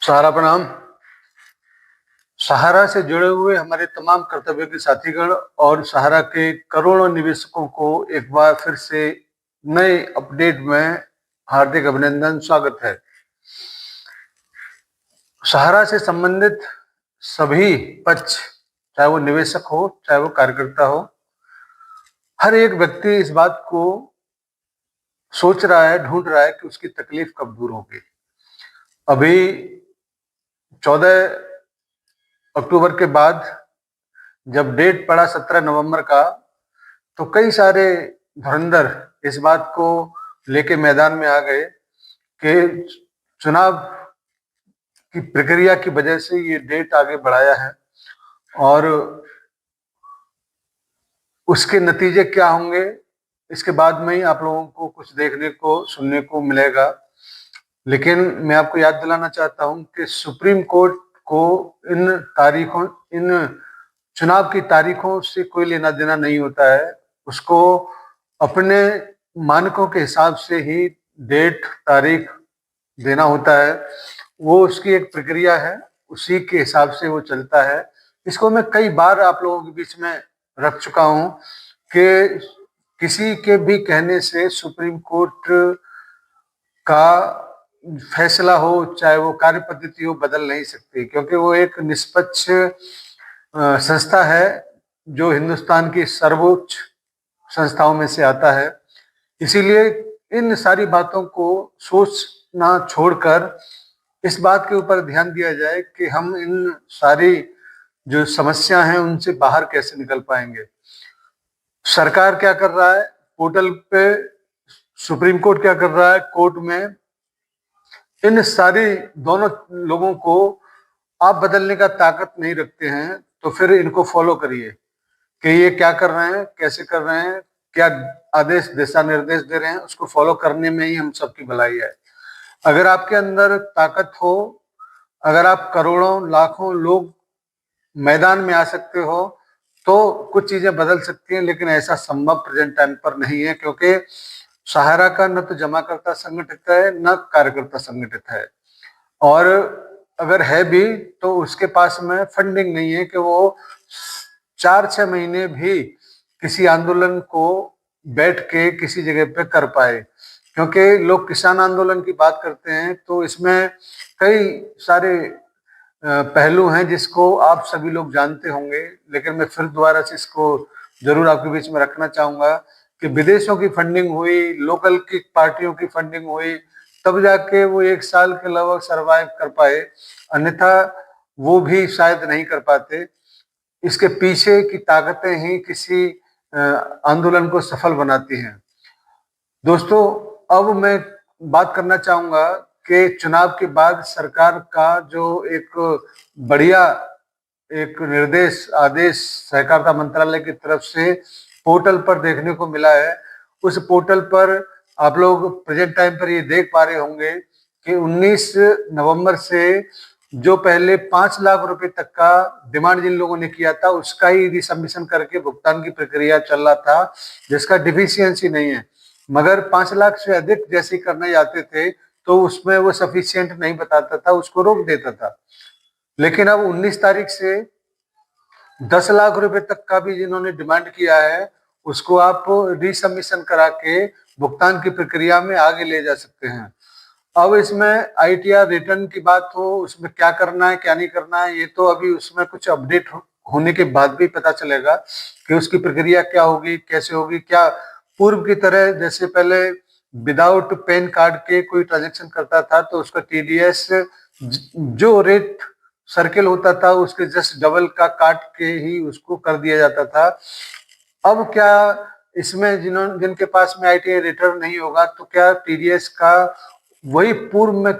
सहारा प्रणाम। सहारा से जुड़े हुए हमारे तमाम कर्तव्य के साथीगण और सहारा के करोड़ों निवेशकों को एक बार फिर से नए अपडेट में हार्दिक अभिनंदन, स्वागत है। सहारा से संबंधित सभी पक्ष, चाहे वो निवेशक हो चाहे वो कार्यकर्ता हो, हर एक व्यक्ति इस बात को सोच रहा है, ढूंढ रहा है कि उसकी तकलीफ कब दूर होगी। अभी 14 अक्टूबर के बाद जब डेट पड़ा 17 नवंबर का, तो कई सारे धुरंधर इस बात को लेके मैदान में आ गए कि चुनाव की प्रक्रिया की वजह से ये डेट आगे बढ़ाया है और उसके नतीजे क्या होंगे इसके बाद में ही आप लोगों को कुछ देखने को सुनने को मिलेगा। लेकिन मैं आपको याद दिलाना चाहता हूं कि सुप्रीम कोर्ट को इन चुनाव की तारीखों से कोई लेना देना नहीं होता है। उसको अपने मानकों के हिसाब से ही डेट तारीख देना होता है। वो उसकी एक प्रक्रिया है, उसी के हिसाब से वो चलता है। इसको मैं कई बार आप लोगों के बीच में रख चुका हूं कि किसी के भी कहने से सुप्रीम कोर्ट का फैसला हो, चाहे वो कार्य पद्धति हो, बदल नहीं सकती, क्योंकि वो एक निष्पक्ष संस्था है जो हिंदुस्तान की सर्वोच्च संस्थाओं में से आता है। इसीलिए इन सारी बातों को सोचना छोड़कर इस बात के ऊपर ध्यान दिया जाए कि हम इन सारी जो समस्या हैं उनसे बाहर कैसे निकल पाएंगे। सरकार क्या कर रहा है पोर्टल पे, सुप्रीम कोर्ट क्या कर रहा है कोर्ट में, इन सारी दोनों लोगों को आप बदलने का ताकत नहीं रखते हैं, तो फिर इनको फॉलो करिए कि ये क्या कर रहे हैं, कैसे कर रहे हैं, क्या आदेश दिशा निर्देश दे रहे हैं, उसको फॉलो करने में ही हम सबकी भलाई है। अगर आपके अंदर ताकत हो, अगर आप करोड़ों लाखों लोग मैदान में आ सकते हो, तो कुछ चीजें बदल सकती हैं। लेकिन ऐसा संभव प्रेजेंट टाइम पर नहीं है, क्योंकि सहारा का न तो जमाकर्ता संगठित है न कार्यकर्ता संगठित है, और अगर है भी तो उसके पास में फंडिंग नहीं है कि वो 4-6 महीने भी किसी आंदोलन को बैठ के किसी जगह पे कर पाए। क्योंकि लोग किसान आंदोलन की बात करते हैं तो इसमें कई सारे पहलू हैं जिसको आप सभी लोग जानते होंगे, लेकिन मैं फिर दोबारा से इसको जरूर आपके बीच में रखना चाहूंगा कि विदेशों की फंडिंग हुई, लोकल की पार्टियों की फंडिंग हुई, तब जाके वो 1 साल के लगभग सरवाइव कर पाए, अन्यथा वो भी शायद नहीं कर पाते। इसके पीछे की ताकतें ही किसी आंदोलन को सफल बनाती हैं। दोस्तों, अब मैं बात करना चाहूंगा कि चुनाव के बाद सरकार का जो एक बढ़िया एक निर्देश आदेश सहकारिता मंत्रालय की तरफ से पोर्टल पर देखने को मिला है, उस पोर्टल पर आप लोग प्रेजेंट टाइम पर ये देख पा रहे होंगे कि 19 नवंबर से जो पहले 5 लाख रुपए तक का डिमांड जिन लोगों ने किया था उसका ही रिसबमिशन करके भुगतान की प्रक्रिया चल रहा था, जिसका डिफिशियंसी नहीं है। मगर 5 लाख से अधिक जैसे करने जाते थे तो उसमें वो सफिशियंट नहीं बताता था, उसको रोक देता था। लेकिन अब 19 तारीख से 10 लाख रुपए तक का भी जिन्होंने डिमांड किया है उसको आप रिसबमिशन करा के भुगतान की प्रक्रिया में आगे ले जा सकते हैं। अब इसमें ITR रिटर्न की बात हो, उसमें क्या करना है क्या नहीं करना है, ये तो अभी उसमें कुछ अपडेट होने के बाद भी पता चलेगा कि उसकी प्रक्रिया क्या होगी, कैसे होगी। क्या पूर्व की तरह जैसे पहले विदाउट पैन कार्ड के कोई ट्रांजेक्शन करता था तो उसका TDS जो रेट सर्किल होता था उसके जस्ट डबल का काट के ही उसको कर दिया जाता था। अब क्या इसमें जिनके पास में ITR रिटर्न नहीं होगा तो क्या TDS का वही पूर्व में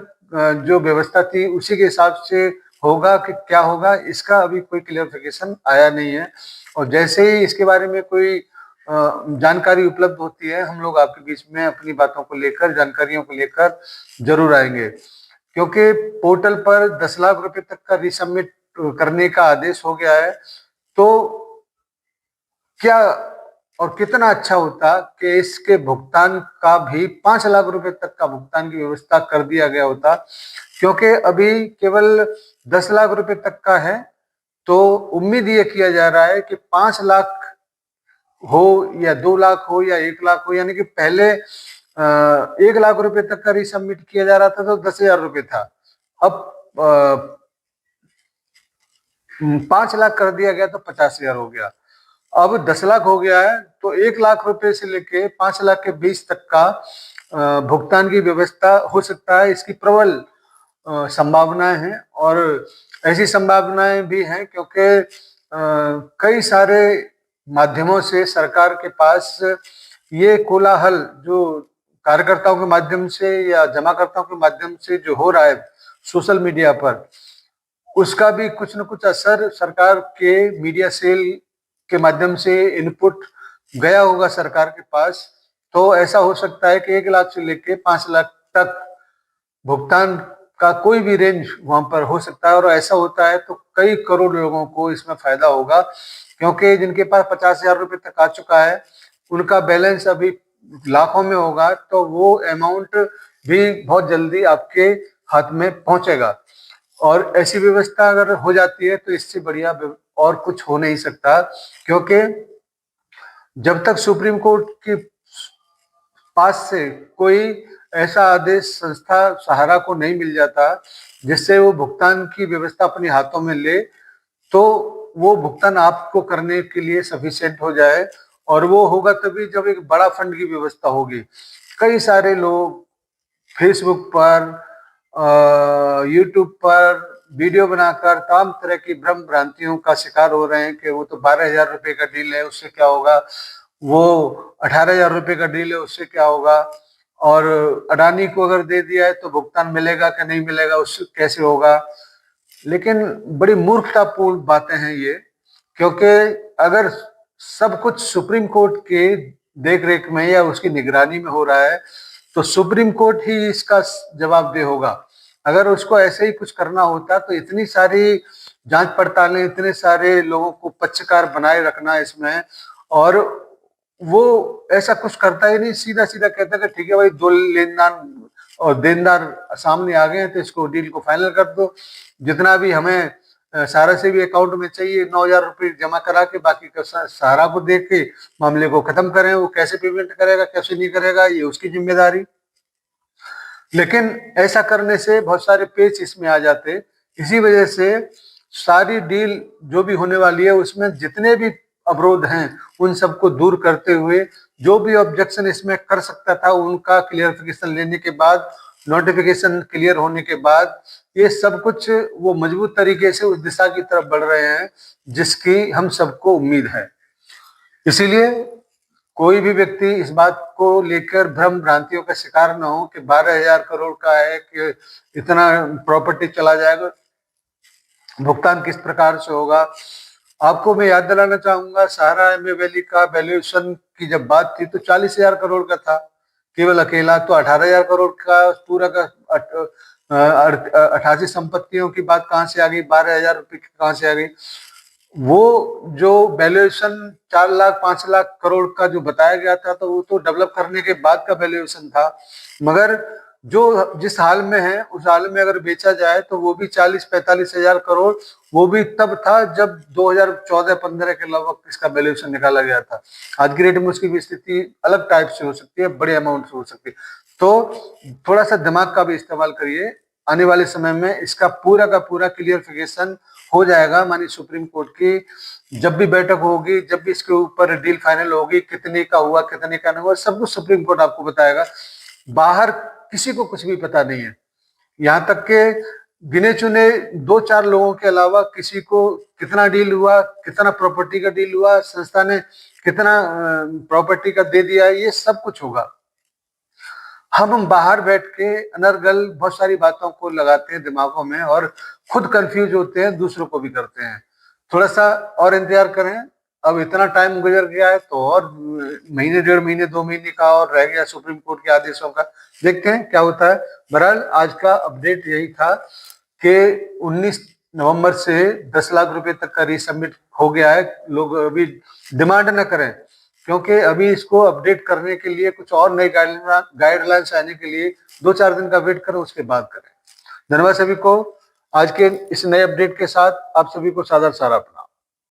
जो व्यवस्था थी उसी के हिसाब से होगा कि क्या होगा, इसका अभी कोई क्लियरिफिकेशन आया नहीं है। और जैसे ही इसके बारे में कोई जानकारी उपलब्ध होती है हम लोग आपके बीच में अपनी बातों को लेकर, जानकारियों को लेकर जरूर आएंगे। क्योंकि पोर्टल पर 10 लाख रुपए तक का रिसबमिट करने का आदेश हो गया है, तो क्या और कितना अच्छा होता कि इसके भुगतान का भी 5 लाख रुपए तक का भुगतान की व्यवस्था कर दिया गया होता, क्योंकि अभी केवल 10 लाख रुपए तक का है। तो उम्मीद ये किया जा रहा है कि 5 लाख हो या 2 लाख हो या 1 लाख हो, यानी कि पहले 1 लाख रुपए तक का रिसबमिट किया जा रहा था तो 10,000 रुपए था। अब 5 लाख कर दिया गया तो 50,000 हो गया। अब 10 लाख हो गया है तो 1 लाख रुपए से लेके 5 लाख के बीच तक का भुगतान की व्यवस्था हो सकता है। इसकी प्रबल संभावनाएं हैं और ऐसी संभावनाएं भी हैं क्योंकि कई सारे माध्यमों से सरकार के पास ये कोलाहल जो कार्यकर्ताओं के माध्यम से या जमाकर्ताओं के माध्यम से जो हो रहा है सोशल मीडिया पर, उसका भी कुछ न कुछ असर सरकार के मीडिया सेल के माध्यम से इनपुट गया होगा सरकार के पास। तो ऐसा हो सकता है कि 1 लाख से लेके 5 लाख तक भुगतान का कोई भी रेंज वहां पर हो सकता है। और ऐसा होता है तो कई करोड़ लोगों को इसमें फायदा होगा, क्योंकि जिनके पास 50,000 रुपए तक आ चुका है उनका बैलेंस अभी लाखों में होगा, तो वो अमाउंट भी बहुत जल्दी आपके हाथ में पहुंचेगा। और ऐसी व्यवस्था अगर हो जाती है तो इससे बढ़िया और कुछ हो नहीं सकता, क्योंकि जब तक सुप्रीम कोर्ट के पास से कोई ऐसा आदेश संस्था सहारा को नहीं मिल जाता जिससे वो भुगतान की व्यवस्था अपने हाथों में ले, तो वो भुगतान आपको करने के लिए सफिशिएंट हो जाए। और वो होगा तभी जब एक बड़ा फंड की व्यवस्था होगी। कई सारे लोग फेसबुक पर, यूट्यूब पर वीडियो बनाकर तमाम तरह की भ्रम भ्रांतियों का शिकार हो रहे हैं कि वो तो 12,000 रुपए का डील है उससे क्या होगा, वो 18,000 रुपए का डील है उससे क्या होगा, और अडानी को अगर दे दिया है तो भुगतान मिलेगा कि नहीं मिलेगा, उससे कैसे होगा। लेकिन बड़ी मूर्खतापूर्ण बातें हैं ये, क्योंकि अगर सब कुछ सुप्रीम कोर्ट के देख रेख में या उसकी निगरानी में हो रहा है तो सुप्रीम कोर्ट ही इसका जवाबदेह होगा। अगर उसको ऐसे ही कुछ करना होता तो इतनी सारी जांच पड़तालें, इतने सारे लोगों को पक्षकार बनाए रखना इसमें, और वो ऐसा कुछ करता ही नहीं, सीधा सीधा कहता कि ठीक है भाई, दो लेनदार और देनदार सामने आ गए हैं तो इसको डील को फाइनल कर दो, जितना भी हमें सहारा से भी अकाउंट में चाहिए 9,000 रुपये जमा करा के बाकी का सहारा को दे के मामले को खत्म करें। वो कैसे पेमेंट करेगा कैसे नहीं करेगा ये उसकी जिम्मेदारी। लेकिन ऐसा करने से बहुत सारे पेच इसमें आ जाते। इसी वजह से सारी डील जो भी होने वाली है उसमें जितने भी अवरोध हैं उन सबको दूर करते हुए जो भी ऑब्जेक्शन इसमें कर सकता था उनका क्लियरिफिकेशन लेने के बाद, नोटिफिकेशन क्लियर होने के बाद, ये सब कुछ वो मजबूत तरीके से उस दिशा की तरफ बढ़ रहे हैं जिसकी हम सबको उम्मीद है। इसीलिए कोई भी व्यक्ति इस बात को लेकर भ्रम भ्रांतियों का शिकार न हो कि 12,000 करोड़ का है कि इतना प्रॉपर्टी चला जाएगा, भुगतान किस प्रकार से होगा। आपको मैं याद दिलाना चाहूंगा, सहारा एमए वैली का वैल्यूएशन की जब बात थी तो 40,000 करोड़ का था केवल अकेला, तो 18,000 करोड़ का पूरा का 88 संपत्तियों की बात कहाँ से आ गई, 12,000 रुपए की कहाँ से आ गई। वो जो वैल्यूएशन 4 लाख 5 लाख करोड़ का जो बताया गया था तो वो तो डेवलप करने के बाद का वैल्यूएशन था, मगर जो जिस हाल में है उस हाल में अगर बेचा जाए तो वो भी 40-45 हजार करोड़, वो भी तब था जब 2014-15 के लगभग इसका वैल्यूएशन निकाला गया था। आज की डेट में उसकी भी स्थिति अलग टाइप से हो सकती है, बड़े अमाउंट से हो सकती है। तो थोड़ा सा दिमाग का भी इस्तेमाल करिए, आने वाले समय में इसका पूरा का पूरा क्लियरिफिकेशन हो जाएगा। मानी सुप्रीम कोर्ट की जब भी बैठक होगी, जब भी इसके ऊपर डील फाइनल होगी, कितने का हुआ कितने का नहीं हुआ, सब कुछ सुप्रीम कोर्ट आपको बताएगा। बाहर किसी को कुछ भी पता नहीं है, यहाँ तक के गिने चुने 2-4 लोगों के अलावा किसी को कितना डील हुआ, कितना प्रॉपर्टी का डील हुआ, संस्था ने कितना प्रॉपर्टी का दे दिया, ये सब कुछ होगा। हम बाहर बैठ के अनर्गल बहुत सारी बातों को लगाते हैं दिमागों में और खुद कंफ्यूज होते हैं, दूसरों को भी करते हैं। थोड़ा सा और इंतजार करें, अब इतना टाइम गुजर गया है तो और महीने 1.5 महीने 2 महीने का और रह गया सुप्रीम कोर्ट के आदेशों का, देखते हैं क्या होता है। बहरहाल आज का अपडेट यही था कि 19 नवंबर से 10 लाख रुपए तक का रीसबमिट हो गया है। लोग अभी डिमांड न करें क्योंकि अभी इसको अपडेट करने के लिए कुछ और नई गाइडलाइंस आने के लिए 2-4 दिन का वेट करो, उसके बाद करें। धन्यवाद सभी को। आज के इस नए अपडेट के साथ आप सभी को सादर प्रणाम।